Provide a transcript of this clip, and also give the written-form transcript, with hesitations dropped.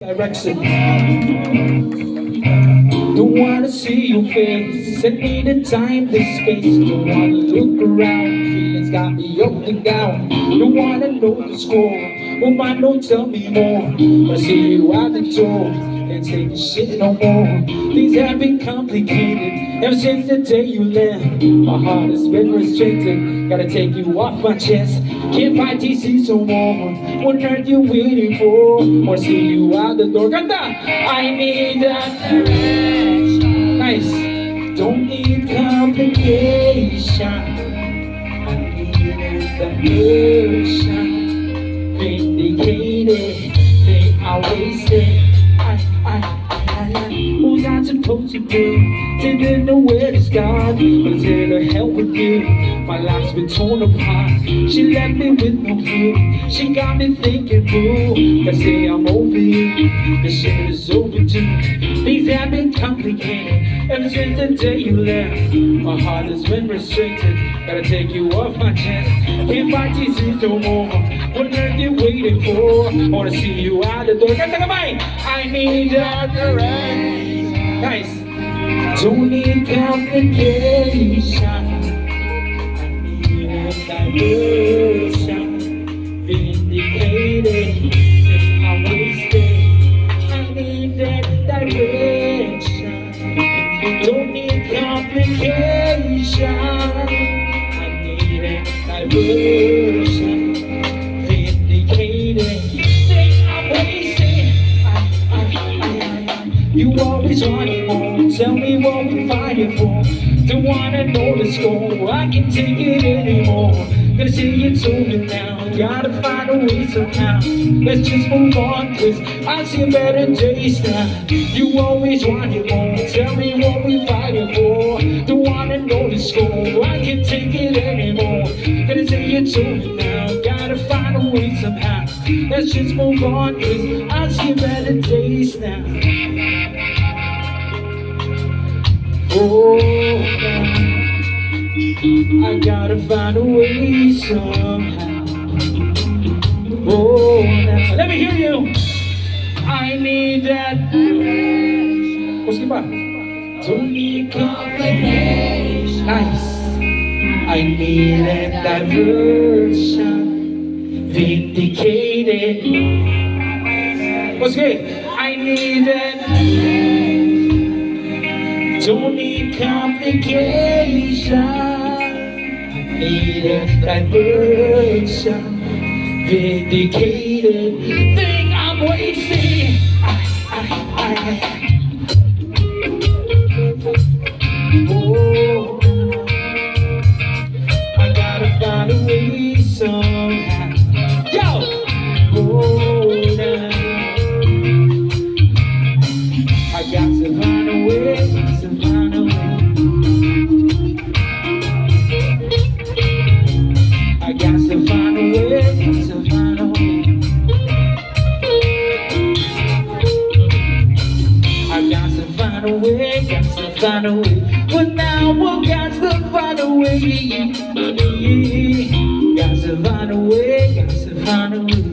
Direction. Don't wanna see your face. Send me the time, the space. Don't wanna look around. Feelings got me up and down. Don't wanna know the score. Oh man, don't tell me more. I see you at the door. Can't take this shit no more. Things have been complicated ever since the day you left. My heart has been restricted. Gotta take you off my chest. Can't fight TC so more. What are you waiting for? Or see you out the door. Ganda! I need that direction. Nice. Don't need complication. I need a direction. Vindicated. They are wasted. Who's I supposed to do? Didn't know where to start. But it's here to help with you. My life's been torn apart. She left me with no clue. She got me thinking, boo. I say I'm over you. This shit is overdue. Things have been complicated ever since the day you left. My heart has been restricted. Gotta take you off my chest. Can't fight these no more. What are you waiting for? Wanna see you out the door. I need a direction. Nice. Don't need complication. I need a diversion. Vindicated. I'm wasted. I need that direction. Don't need complication. I need a diversion. Vindicated. Think I'm wasted. You always wanted more. Tell me what we're fighting for. Don't wanna know the score. I can't take it anymore. Gonna see it's over now. Gotta find a way somehow. Let's just move on, cause I see better days now. You always wanted more. Tell me what we're fighting for. Don't wanna know the score. I can't take it anymore. Gonna see it's over now. Gotta find a way somehow. Let's just move on, cause I see better days now. Oh, I gotta find a way somehow. Oh, now. Let me hear you. I need that. What's it about? Don't need complication. Nice. I need that diversion. Vindicated. What's good? I need that. Don't need complication. I need a diversion. Vindicated. Think I'm wasting. Oh, I gotta find a way somehow. Yo! Oh, now. I got to find a way. I got to find a way, to find a way. I got to find a way, got to find a way. But now I got to find a way. Got to find a way, got to find a way.